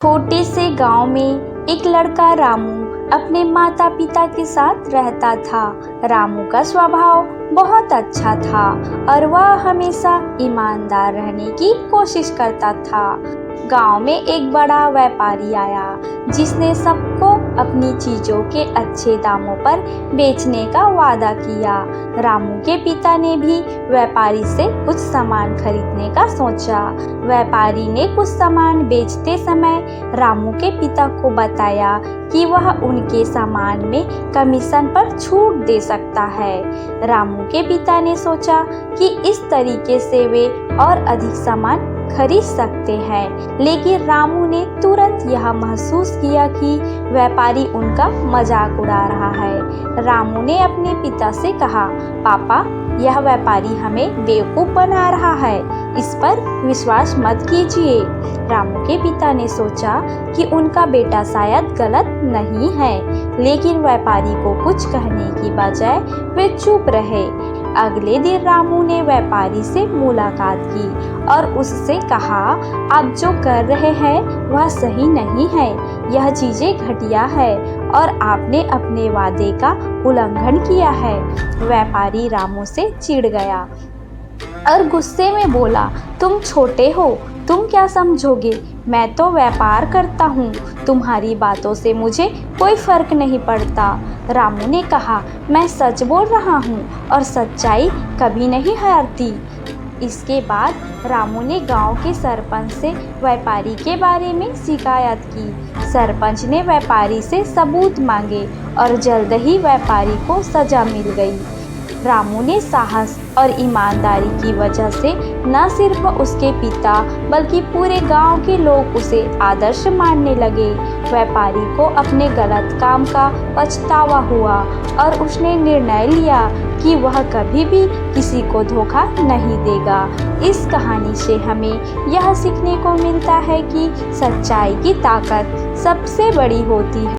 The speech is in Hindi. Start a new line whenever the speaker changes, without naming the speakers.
छोटे से गांव में एक लड़का रामू अपने माता पिता के साथ रहता था। रामू का स्वभाव बहुत अच्छा था और वह हमेशा ईमानदार रहने की कोशिश करता था। गांव में एक बड़ा व्यापारी आया जिसने सबको अपनी चीजों के अच्छे दामों पर बेचने का वादा किया। रामू के पिता ने भी व्यापारी से कुछ सामान खरीदने का सोचा। व्यापारी ने कुछ सामान बेचते समय रामू के पिता को बताया कि वह उनके सामान में कमीशन पर छूट दे सकता है। रामू के पिता ने सोचा कि इस तरीके से वे और अधिक सामान खरीद सकते हैं, लेकिन रामू ने तुरंत यह महसूस किया कि व्यापारी उनका मजाक उड़ा रहा है। रामू ने अपने पिता से कहा, पापा, यह व्यापारी हमें बेवकूफ बना रहा है, इस पर विश्वास मत कीजिए। रामू के पिता ने सोचा कि उनका बेटा शायद गलत नहीं है, लेकिन व्यापारी को कुछ कहने की बजाय वे चुप रहे। अगले दिन रामू ने व्यापारी से मुलाकात की और उससे कहा, आप जो कर रहे हैं वह सही नहीं है, यह चीजें घटिया है और आपने अपने वादे का उल्लंघन किया है। व्यापारी रामू से चिढ़ गया और गुस्से में बोला, तुम छोटे हो, तुम क्या समझोगे, मैं तो व्यापार करता हूँ, तुम्हारी बातों से मुझे कोई फर्क नहीं पड़ता। रामू ने कहा, मैं सच बोल रहा हूँ और सच्चाई कभी नहीं हारती। इसके बाद रामू ने गांव के सरपंच से व्यापारी के बारे में शिकायत की। सरपंच ने व्यापारी से सबूत मांगे और जल्द ही व्यापारी को सजा मिल गई। रामू ने साहस और ईमानदारी की वजह से न सिर्फ उसके पिता बल्कि पूरे गांव के लोग उसे आदर्श मानने लगे। व्यापारी को अपने गलत काम का पछतावा हुआ और उसने निर्णय लिया कि वह कभी भी किसी को धोखा नहीं देगा। इस कहानी से हमें यह सीखने को मिलता है कि सच्चाई की ताकत सबसे बड़ी होती है।